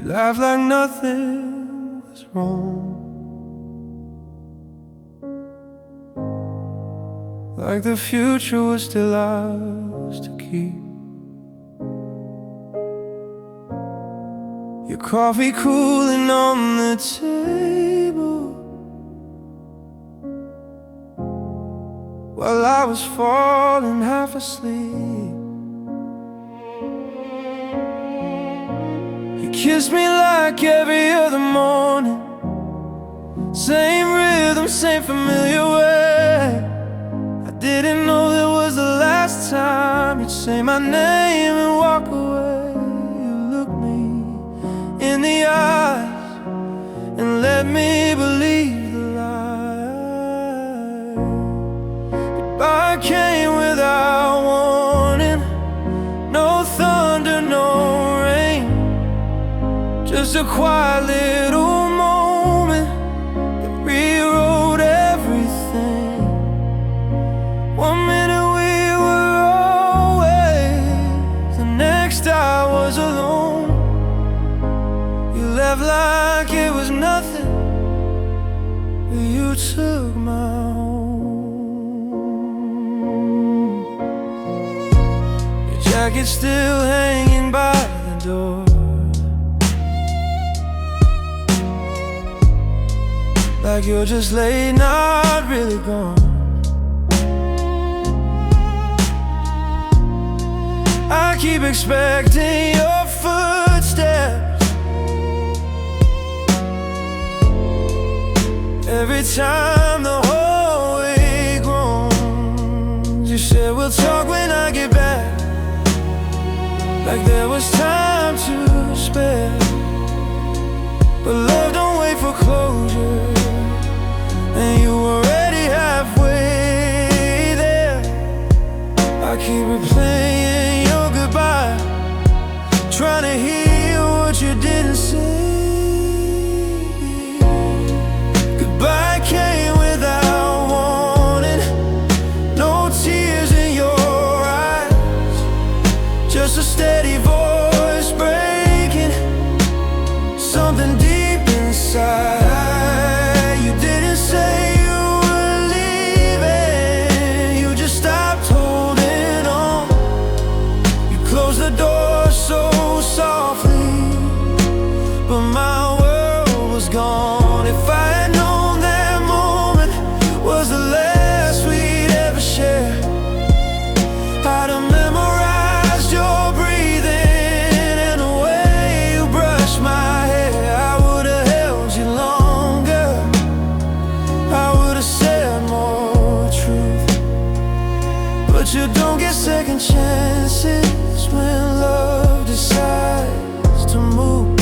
You laughed like nothing was wrong, like the future was still ours to keep. Your coffee cooling on the table while I was falling half asleep. You kissed me like every other morning, same rhythm, same familiar way. I didn't know that was the last time you'd say my name and walk away. You looked me in the eyes and let me believe the lie. Goodbye came without warning, no thunder, no rain, just a quiet little moment that rewrote everything. One minute we were always, the next I was alone. You left like it was nothing, but you took my home. Your jacket's still hanging by the door, like you're just late, not really gone. I keep expecting your footsteps every time the hallway groans. You said we'll talk when I get back, like there was time to spare. But love don't wait for closure, and you were already halfway there. I keep replaying your goodbye, trying to hear what you didn't say. Goodbye came without warning, no tears in your eyes, just a steady voice breaking something deep inside. You didn't say you were leaving, you just stopped holding on. You closed the door so softly, but my world was gone. If I had known that moment was the last we'd ever share, I'd have memorized your breathing and the way you brushed my hair. I would have held you longer, I would have said more truth. But you don't get second chances when love decides to move.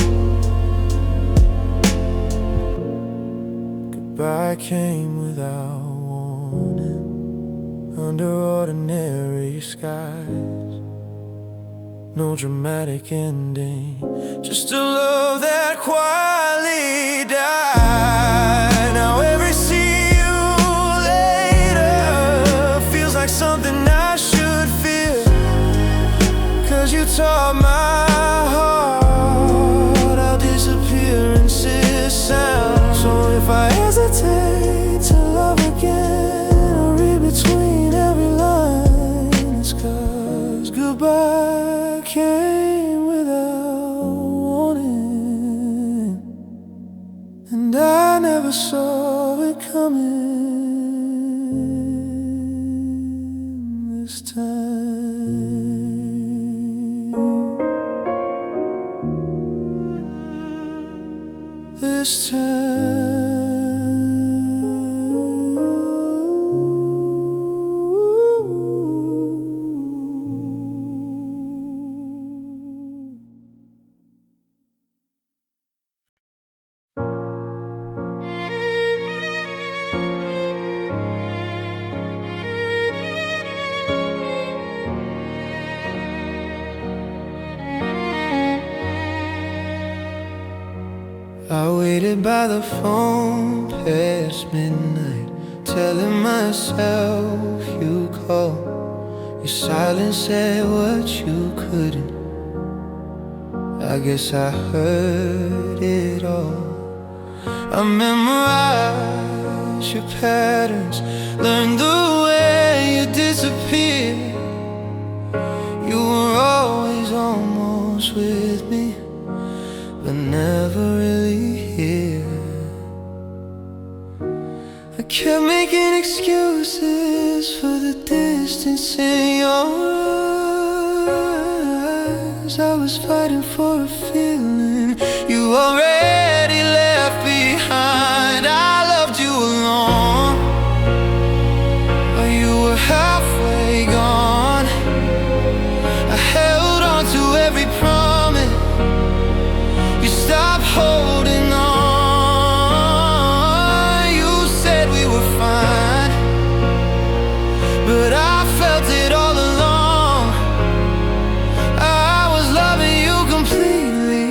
Goodbye came without warning, under ordinary skies. No dramatic ending, just a love that quietly died. Now every see you later feels like something I should feel, 'cause you taught my heart I'll disappear and sit sound. So if I hesitate to love again, I'll read between every line. It's 'cause goodbye came without warning, and I never saw it coming this time. This time. I waited by the phone past midnight, telling myself you'd call. Your silence said what you couldn't. I guess I heard it all. I memorized your patterns, learned the way you disappear. You were always almost with me, but never really here. I kept making excuses for the distance in your eyes. I was fighting for a feeling you already left behind. I loved you alone, but you were halfway gone. I held on to every promise. You stopped holding on. You said we were fine, but I felt it all along. I was loving you completely,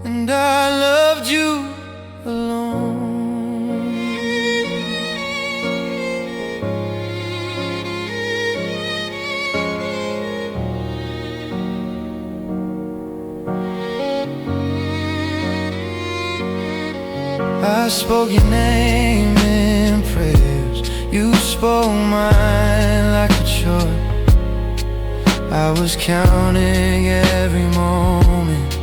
and I loved you alone. I spoke your name in prayers. You spoke mine like a chore. I was counting every moment.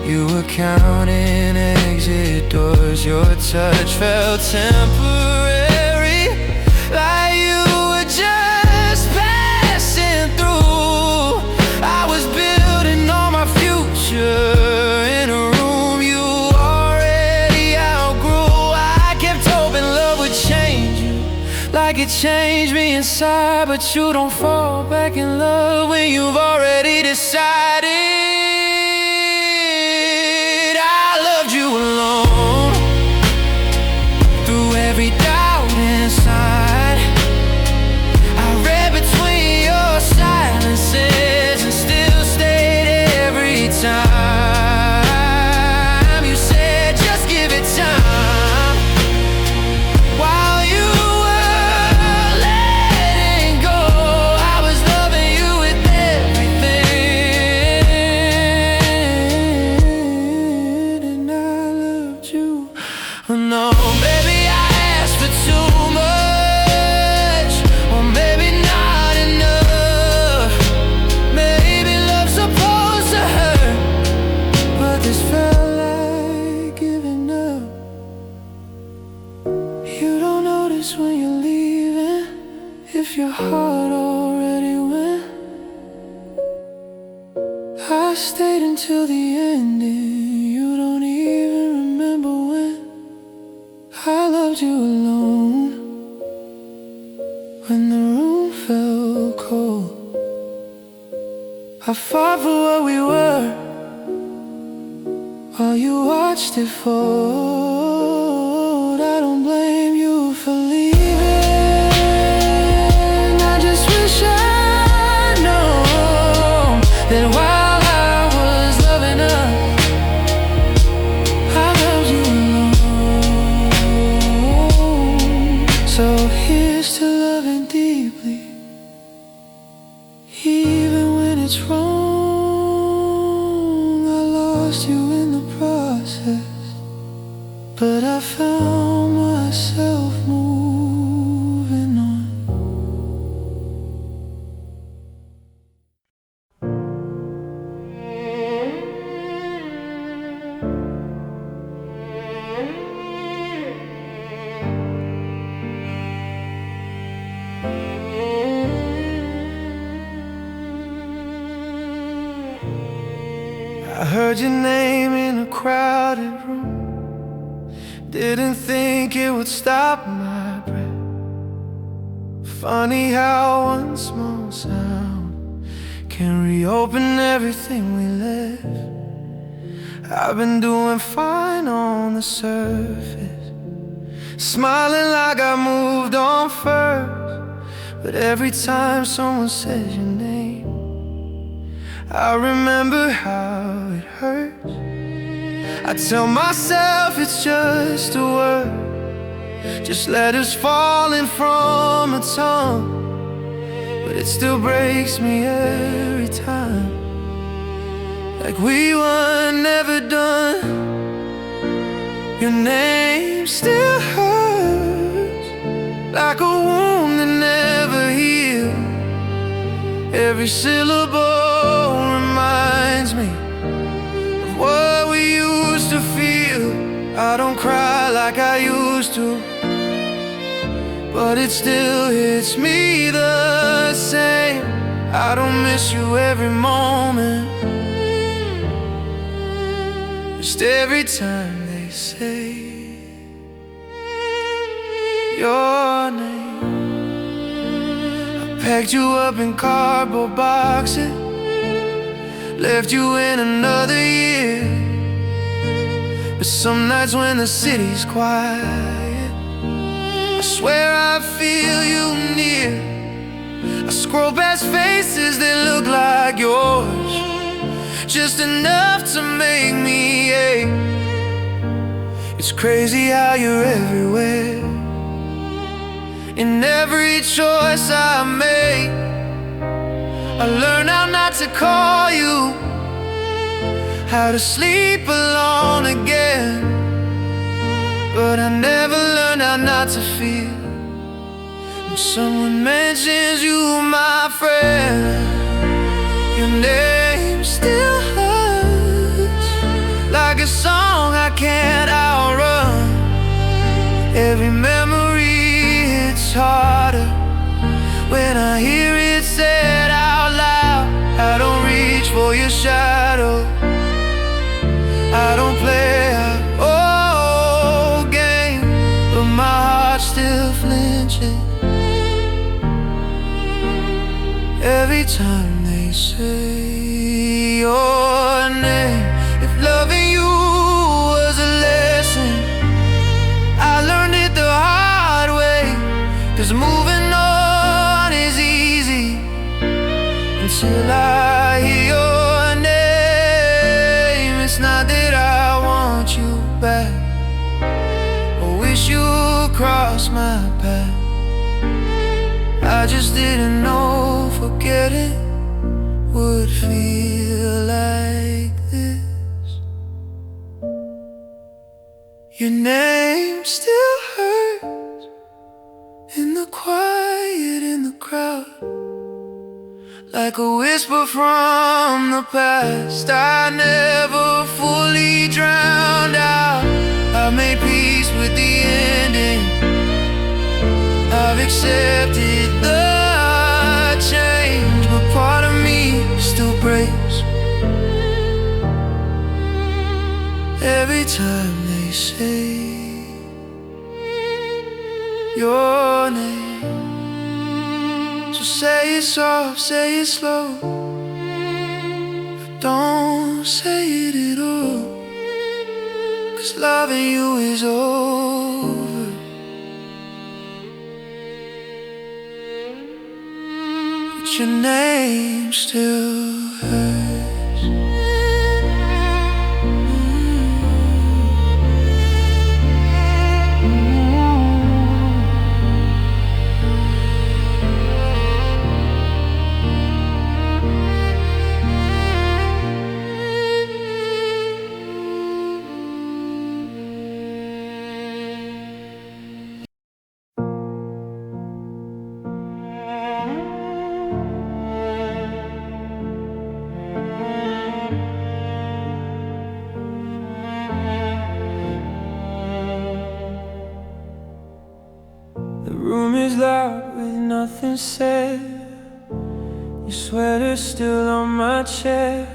You were counting exit doors. Your touch felt temporary, like you were just passing through. I was building all my future in a room you already outgrew. I kept hoping love would change you, like it changed me inside. But you don't fall back in love when you've already decided. I loved you alone, through every doubt inside. I read between your silences and still stayed every time. You said just give it time. While you were letting go, I was loving you with everything, and I loved you. Oh no, baby, I asked for too much, or maybe not enough. Maybe love's supposed to hurt, but this felt like giving up. You don't notice when you're leaving, if your heart already went. I stayed until the ending. You don't even remember when. I loved you alone, when the room felt cold. I fought for what we were, while you watched it fold. I don't blame you for leaving. I just wish I'd known that while I was loving us, I loved you alone. So here's to loving deeply, even when it's wrong. I lost you in the process, but I found myself moving on. I heard your name in a crowded room. Didn't think it would stop my breath. Funny how one small sound can reopen everything we left. I've been doing fine on the surface, smiling like I moved on first. But every time someone says your name, I remember how it hurts. I tell myself it's just a word, just letters falling from a tongue. but it still breaks me every time. Like we were never done. Your name still hurts, like a wound that never healed. Every syllable reminds me of what we used to feel. I don't cry like I used to, but it still hits me the same. I don't miss you every moment, just every time they say your name. I packed you up in cardboard boxes, left you in another year. But some nights when the city's quiet, I swear I feel you near. I scroll past faces that look like yours, just enough to make me ache. It's crazy how you're everywhere, in every choice I make. I learned how not to call you, how to sleep alone again, but I never learned how not to feel when someone mentions you, my friend. Your name still hurts, like a song I can't outrun. Every memory hits harder when I hear it said out loud. I don't reach for your shadow, I don't play our old game, but my heart's still flinching every time they say your name. If loving you was a lesson, I learned it the hard way, 'cause moving on is easy until I hear your name. It's not that I want you back or wish you crossed my path, I just didn't know forgetting would feel like this. Your name still hurts in the quiet, in the crowd, like a whisper from the past I never fully drowned out. I made peace with the ending, I've accepted the change, but part of me still breaks every time they say your name. So say it soft, say it slow, but don't say it at all, 'cause loving you is over. But your name still hurts. The room is loud with nothing said, your sweater's still on my chair.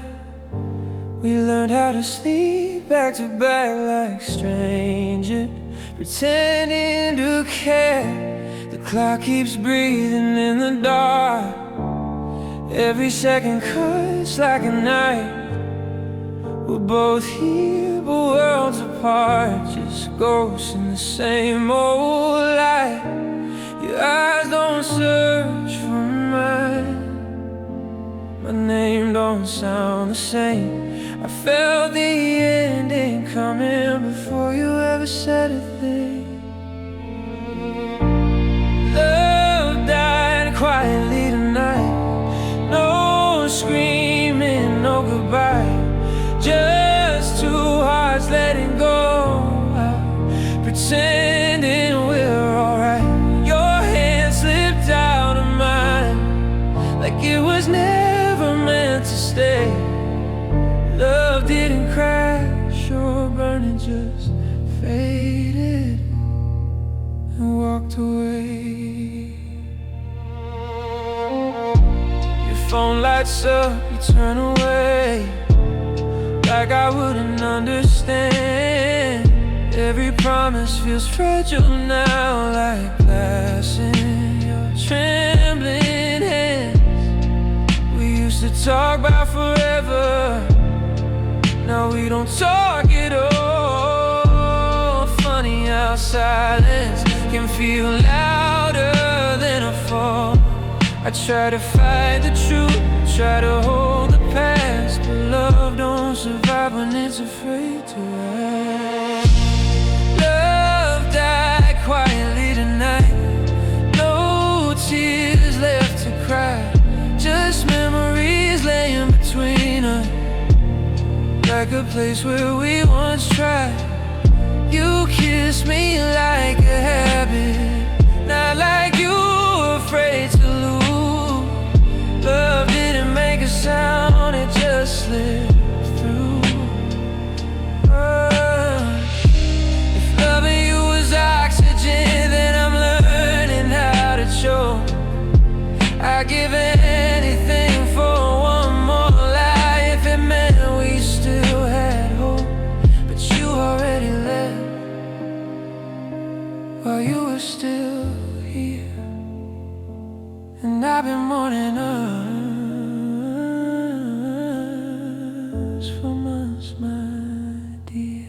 We learned how to sleep back to back like strangers, pretending to care. The clock keeps breathing in the dark, every second cuts like a knife. We're both here but worlds apart, just ghosts in the same old light. Your eyes don't search for mine, my name don't sound the same. I felt the ending coming before you ever said a thing. Love died quietly tonight, goodbye. Just two hearts letting go, pretending we're alright. Your hand slipped out of mine, like it was never meant to stay. Love didn't crash or burn, it just faded and walked away. Your phone lights up, you turn away, like I wouldn't understand. Every promise feels fragile now, like glass in your trembling hands. We used to talk about forever, now we don't talk at all. Funny how silence can feel louder than a fall. I try to fight the truth, try to hold the past, but love don't survive when it's afraid to act. Love died quietly tonight, no tears left to cry, just memories laying between us, like a place where we once tried. You kissed me like a habit, not like you were afraid to lose. Love didn't make a sound, it just slipped through. If loving you was oxygen, then I'm learning how to choke. I'd give anything for one more lie, if it meant we still had hope. But you already left while you were still here, and I've been mourning us for months, my dear.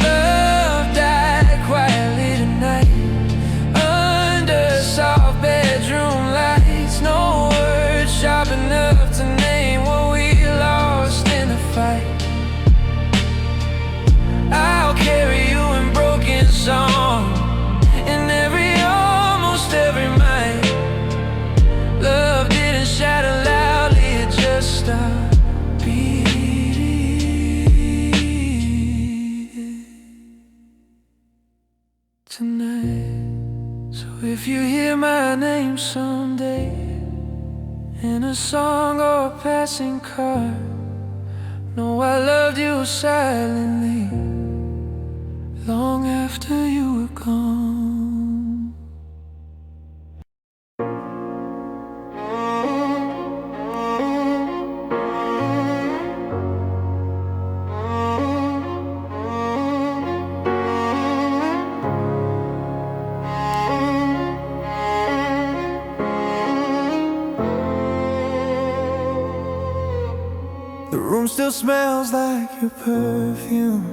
Love died quietly tonight, under soft bedroom lights. No words sharp enough to name what we lost in the fight. I'll carry you in broken song, in almost every night. Love didn't shatter loudly, it just stopped beating tonight. So if you hear my name someday in a song or a passing car, know I loved you silently long after you were gone. The room still smells like your perfume,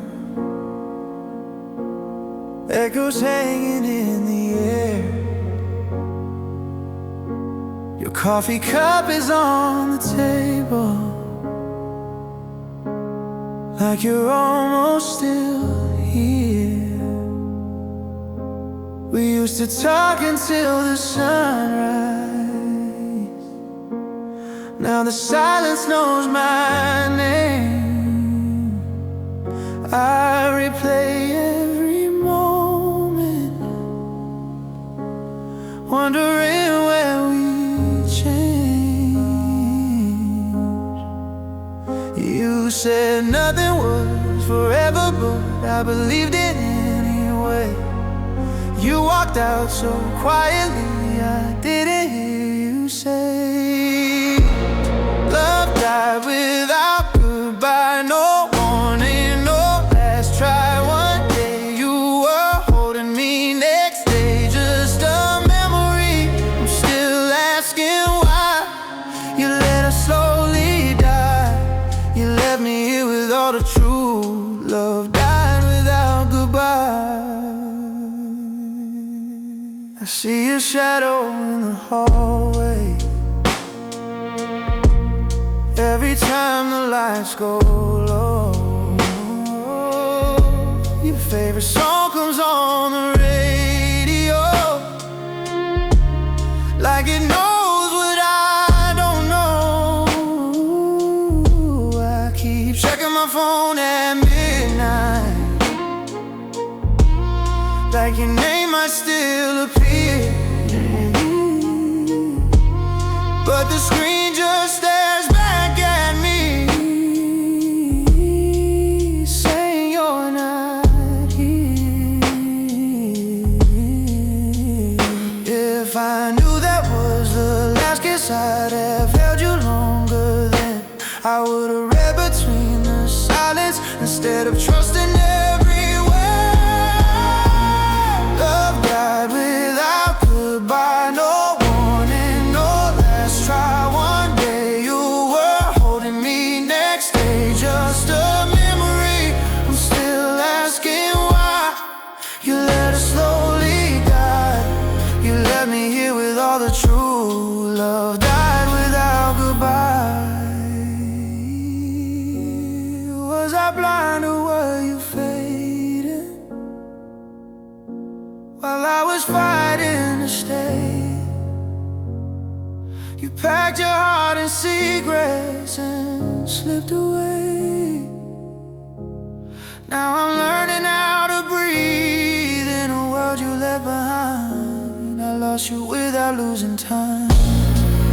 echoes hanging in the air. Your coffee cup is on the table, like you're almost still here. We used to talk until the sunrise, now the silence knows my name. I replay every moment, wondering where we changed. You said nothing was forever, but I believed it anyway. You walked out so quietly, I didn't hear you say love died without goodbye, no warning, no last try. One day you were holding me, next day just a memory. I'm still asking why you let us slowly die. You left me here with all the truth. Love died without goodbye. I see your shadow in the hallway every time the lights go low. Your favorite song comes on the radio, like it knows what I don't phone at midnight, like your name might still appear, but the screen just stares back at me, saying you're not here. If I knew that was the last kiss I'd have held you longer, then I would've read between the silence instead of trusting every word. Love died without goodbye, no warning, no last try. One day you were holding me, next day just a memory. I'm still asking why you let us slowly die. You left me here with all the true love died without goodbye. Was I blind or were you fading while I was fighting to stay? You packed your heart in secrets and slipped away. Now I'm learning how to breathe in a world you left behind. I lost you without losing time.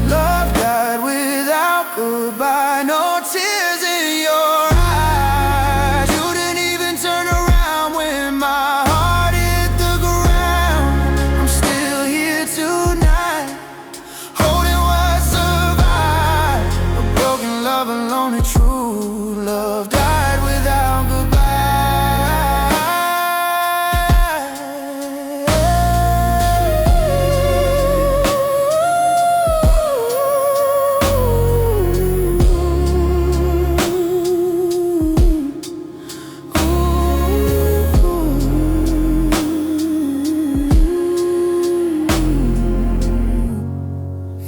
Love died without goodbye, no tears in your eyes. You didn't even turn around when my heart hit the ground. I'm still here tonight, holding what survived. A broken love alone and true love died without goodbye.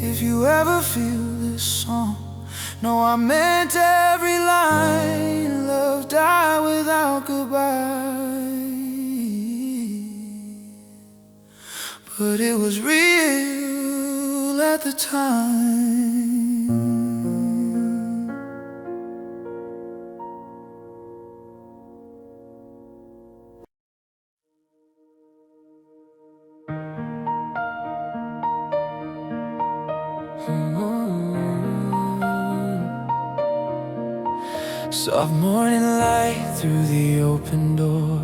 If you ever feel this song, know I meant every line. Love died without goodbye, but it was real at the time. Soft morning light through the open door.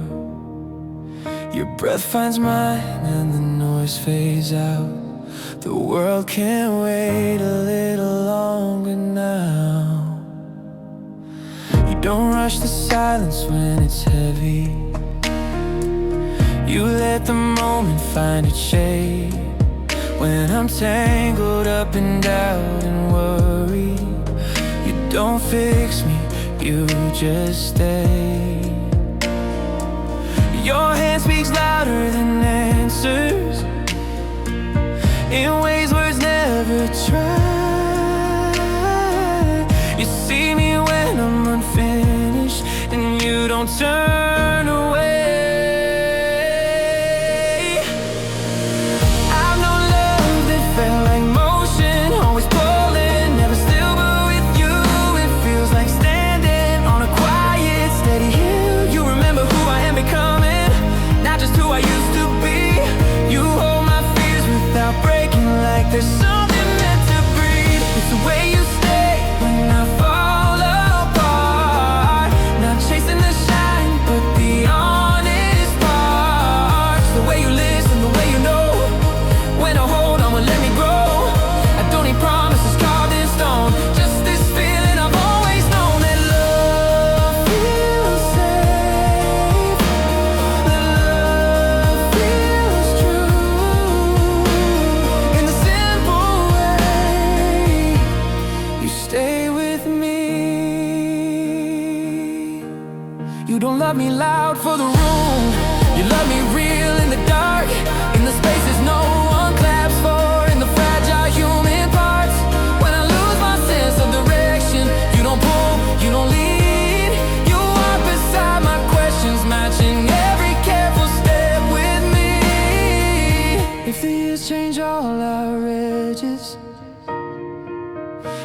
Your breath finds mine and the noise fades out. The world can't wait a little longer now. You don't rush the silence when it's heavy. You let the moment find its shape. When I'm tangled up in doubt and worry, you don't fix me, you just stay. Your hand speaks louder than answers, in ways words never try. You see me when I'm unfinished, and you don't turn away. I've known love that felt like motion, always pulling, never still, but with you it feels like standing on a quiet, steady hill. You remember who I am becoming, not just who I used to be. You hold my fears without breaking, like there's something meant to breathe. It's the way you stay when I fall apart, not chasing the shine, but the honest parts. The way you listen, the way you know when to hold on, when let me grow. I don't need promises carved in stone, just this feeling I've always known, that love feels safe, that love feels true. In the simple way you stay with me. You don't love me loud for the room, you love me real in the dark, in the spaces no one claps for, in the fragile human parts. When I lose my sense of direction, you don't pull, you don't lead. You walk beside my questions, matching every careful step with me. If the years change all our edges,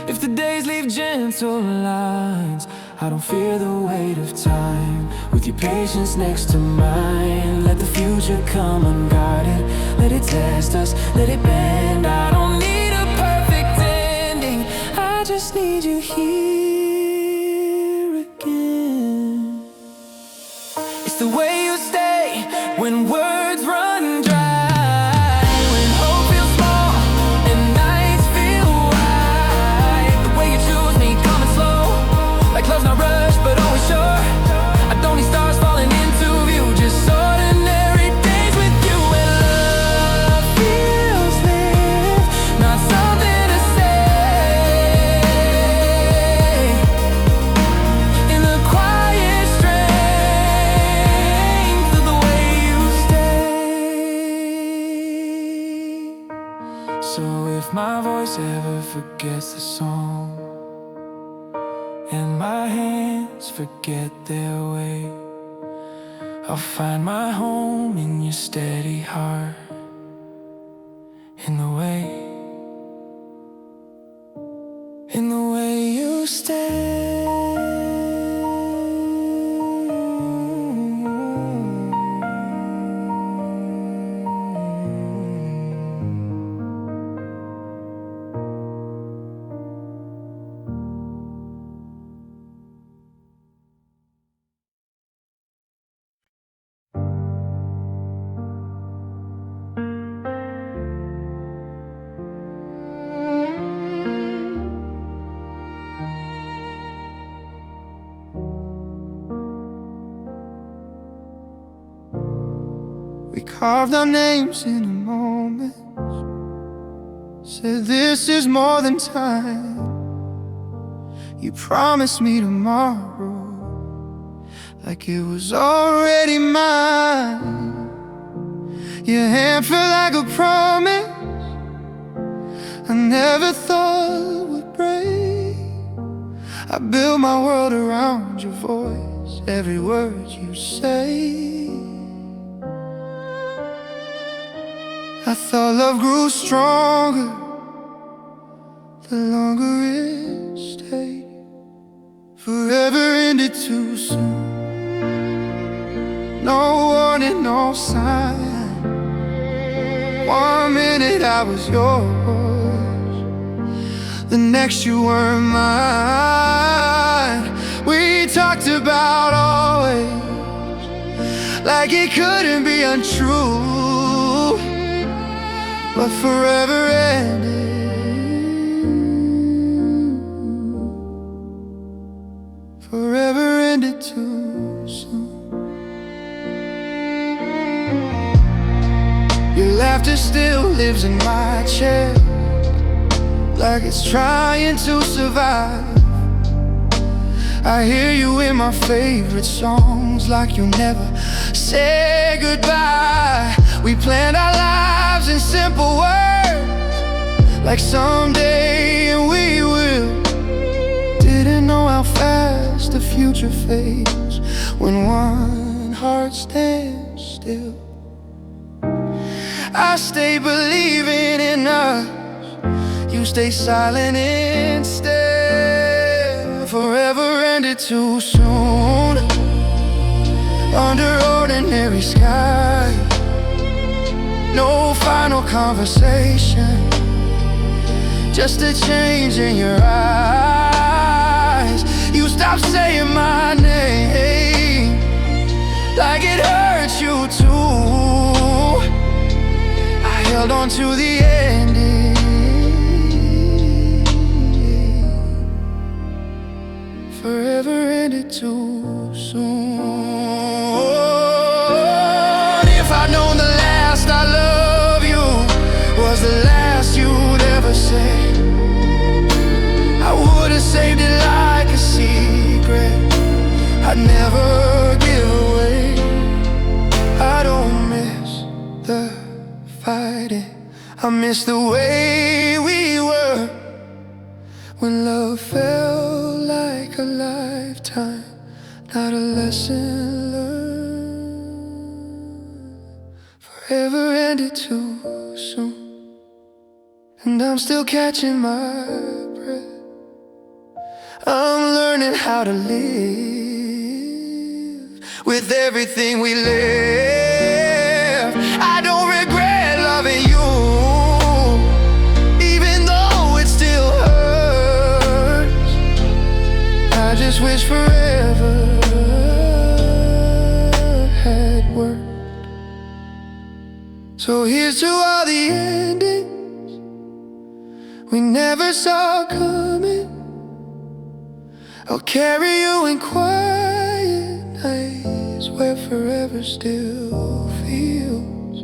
if the days leave gentle lines, I don't fear the weight of time. With your patience next to mine, let the future come unguarded. Let it test us, let it bend. I don't need a perfect ending, I just need you here again. It's the way you stay when words run dry, when hope feels small and nights feel wide. The way you choose me, coming slow, like love's not rushed but always sure. I don't need stars falling into view, just ordinary days with you. And love feels lived, not something to say. In the quiet strength of the way you stay. So if my voice ever forgets the song, and my hands forget their way, I'll find my home in your steady heart, in the way you stay. We carved our names in a moment, said this is more than time. You promised me tomorrow, like it was already mine. Your hand felt like a promise I never thought would break. I built my world around your voice, every word you say. I thought love grew stronger the longer it stayed. Forever ended too soon, no warning, no sign. 1 minute I was yours, the next you weren't mine. We talked about always, like it couldn't be untrue. But forever ended too soon. Your laughter still lives in my chest, like it's trying to survive. I hear you in my favorite songs, like you'll never say goodbye. We planned our lives in simple words, like someday we will. Didn't know how fast the future fades when one heart stands still. I stay believing in us, you stay silent instead. Forever ended too soon, under ordinary skies. No final conversation, just a change in your eyes. You stopped saying my name, like it hurts you too. I held on to the ending. Forever ended too soon. If I'd known the last I love you was the last you'd ever say, I would've saved it like a secret I'd never give away. I don't miss the fighting, I miss the way we were, when love felt like a lifetime, not a lesson learned. Forever ended too soon, and I'm still catching my breath. I'm learning how to live with everything we live. I don't regret loving you, even though it still hurts. I just wish forever had worked. So here's to all the endings we never saw coming. I'll carry you in quiet nights where forever still feels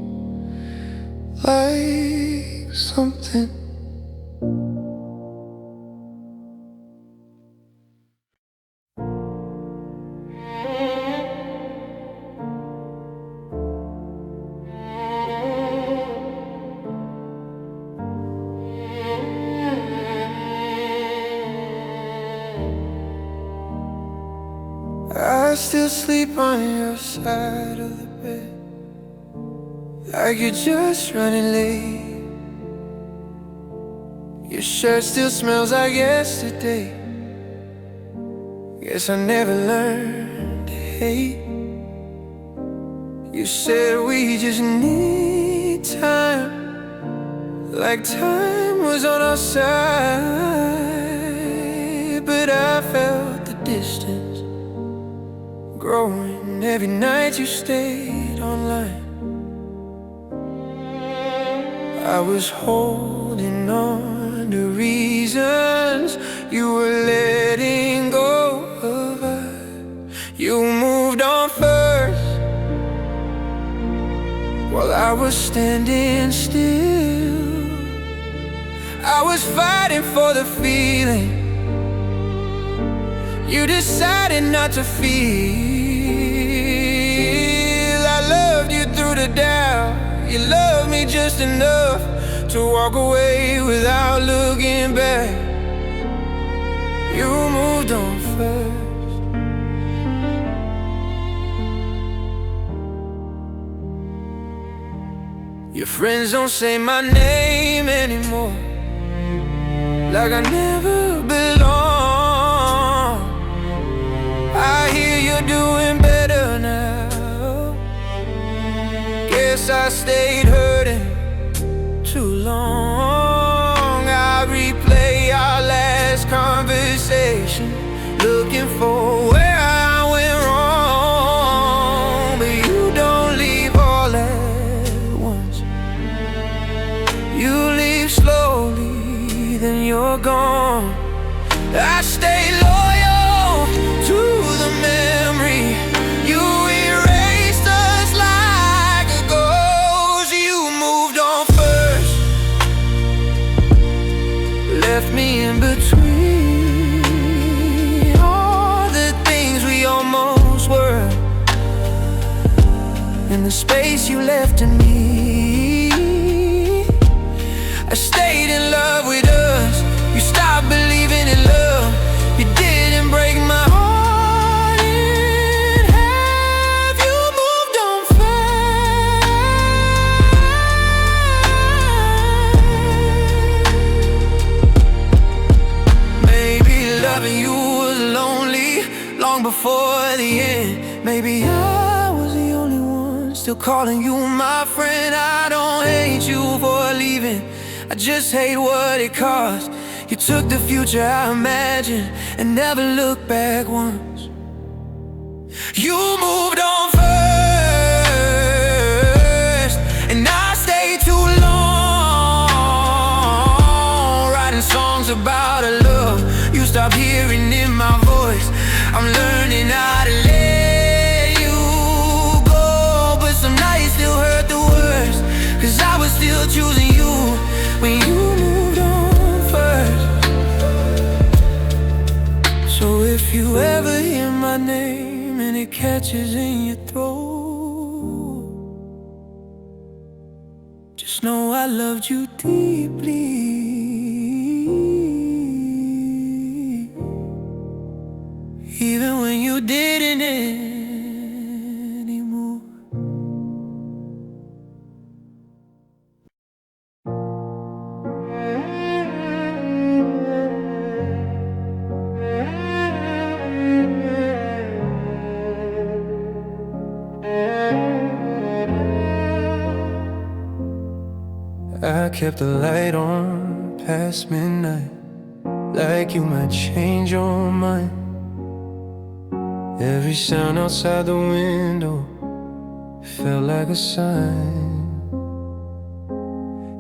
like something. I still sleep on your side of the bed, like you're just running late. Your shirt still smells like yesterday. Guess I never learned to hate. You said we just need time, like time was on our side. But I felt the distance growing every night you stayed online. I was holding on to reasons you were letting go of us. You moved on first, while I was standing still. I was fighting for the feeling you decided not to feel. I loved you through the doubt. You loved me just enough to walk away without looking back. You moved on first. Your friends don't say my name anymore, like I never belonged. I hear you're doing better now. Guess I stayed hurting too long. I replay our last conversation, looking for where I went wrong. But you don't leave all at once. You leave slowly, then you're gone. I stay loyal to the memory. You erased us like a ghost. You moved on first, left me in between all the things we almost were, and the space you left in me. I stayed in love with us. You stopped believing in love. You didn't break my heart in half. You moved on fast. Maybe loving you was lonely long before the end. Maybe I was the only one still calling you my friend. I don't hate you for leaving, I just hate what it cost. You took the future I imagined and never looked back once. You moved on first, and I stayed too long, writing songs about a love you stopped hearing in my voice. I'm learning how to let you go, but some nights still hurt the worst, 'cause I was still choosing you when you moved on first. So if you ever hear my name and it catches in your throat, just know I loved you deeply, even when you didn't anymore. kept the light on past midnight, like you might change your mind. Every sound outside the window felt like a sign.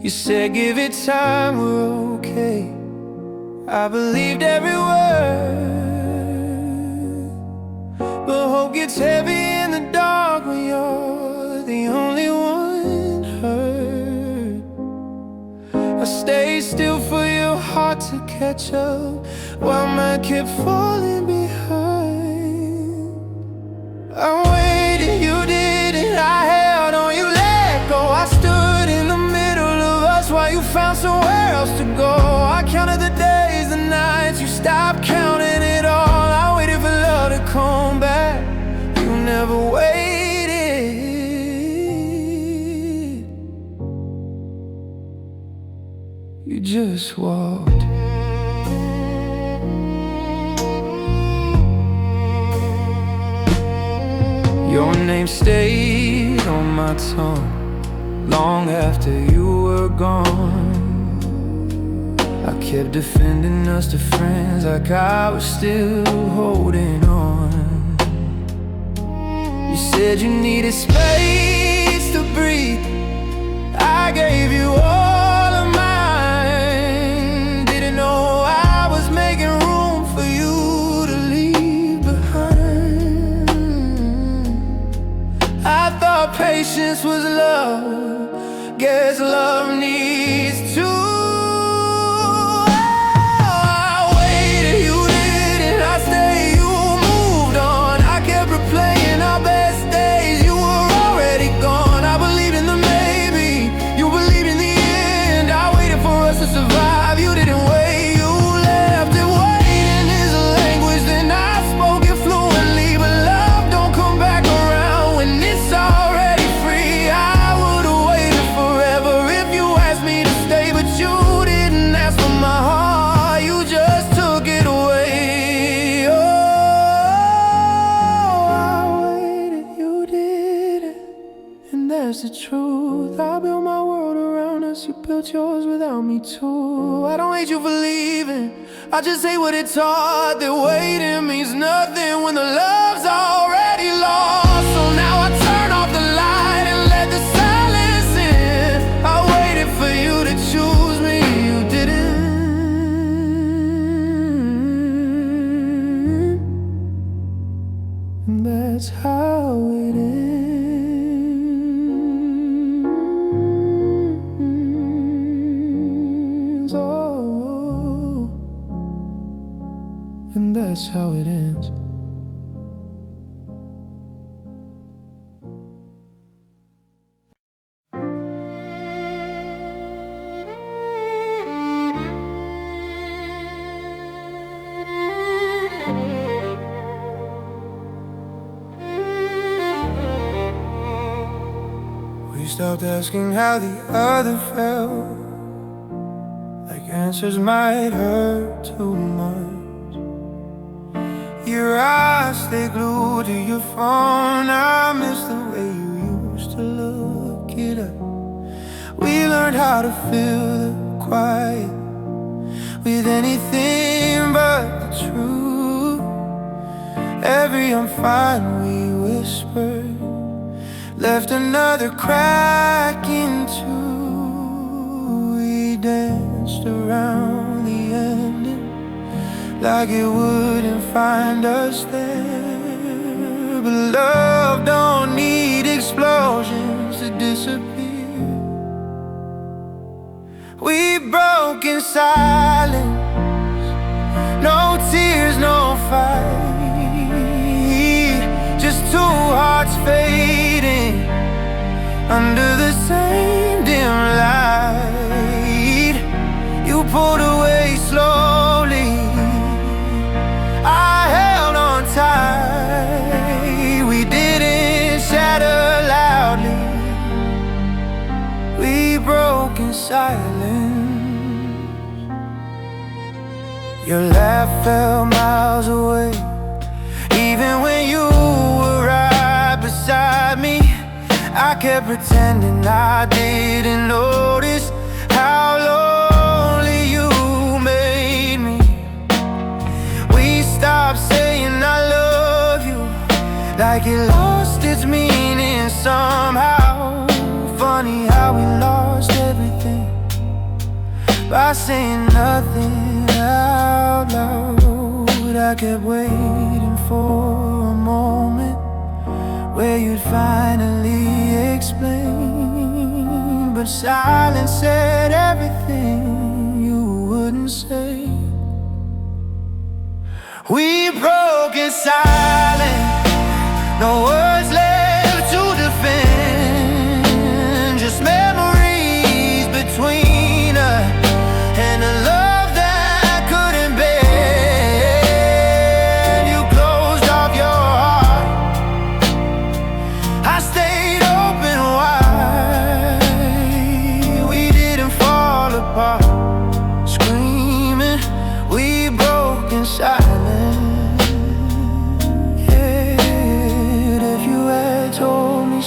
You said give it time, we're okay. I believed every word, but hope gets heavy in the dark when you're the only one hurt. I stayed still for your heart to catch up while mine kept falling behind. I waited, you didn't, I held on, you let go. I stood in the middle of us while you found somewhere else to go. I counted the days, the nights, you stopped counting it all. I waited for love to come back, you never waited. You just walked. Your name stayed on my tongue long after you were gone. I kept defending us to friends like I was still holding on. You said you needed space to breathe, I gave you all of mine. Didn't know I was making room for you to leave behind. I thought patience was love, guess love needs two. That's the truth. I built my world around us, you built yours without me too. I don't hate you for leaving, I just hate what it taught, that waiting means nothing when the love's already lost. So now I turn off the light and let the silence in. I waited for you to choose me, you didn't. And that's how it is. And that's how it ends. We stopped asking how the other felt, like answers might hurt too much. Your eyes stay glued to your phone. I miss the way you used to look it up. We learned how to fill the quiet with anything but the truth. Every I'm fine we whispered left another crack in two. We danced around the ending like it wouldn't find us there. But love don't need explosions to disappear. We broke in silence, no tears, no fight, just two hearts fading under the same dim light. You pulled away slowly, I held on tight. We didn't shatter loudly, we broke in silence. Your laugh fell miles away, even when you were right beside me. I kept pretending I didn't notice how like it lost its meaning somehow. Funny how we lost everything by saying nothing out loud. I kept waiting for a moment where you'd finally explain, but silence said everything you wouldn't say. We broke in silence, no words left to defend, just memories between us and a love that couldn't bend. You closed off your heart, I stayed open wide. We didn't fall apart, screaming, we broke in silence.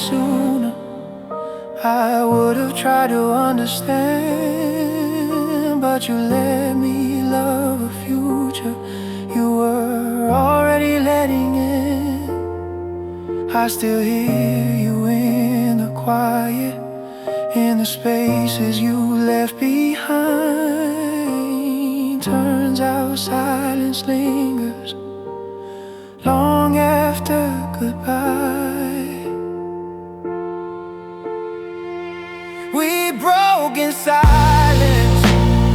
Sooner, I would have tried to understand, but you let me love a future you were already letting in. I still hear you in the quiet, in the spaces you left behind. Turns out silence lingers long after goodbye. We broke in silence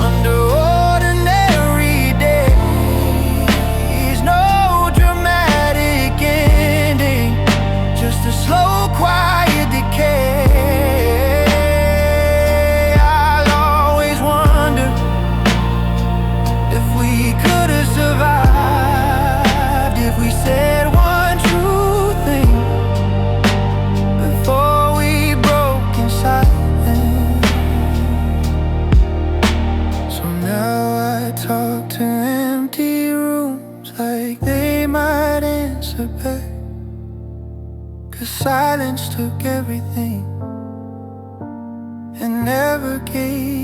under ordinary days. No dramatic ending, just a slow, quiet decay. I'll always wonder if we could have survived, if we said one true thing before we broke in silence. Talk to empty rooms like they might answer back, 'cause silence took everything and never gave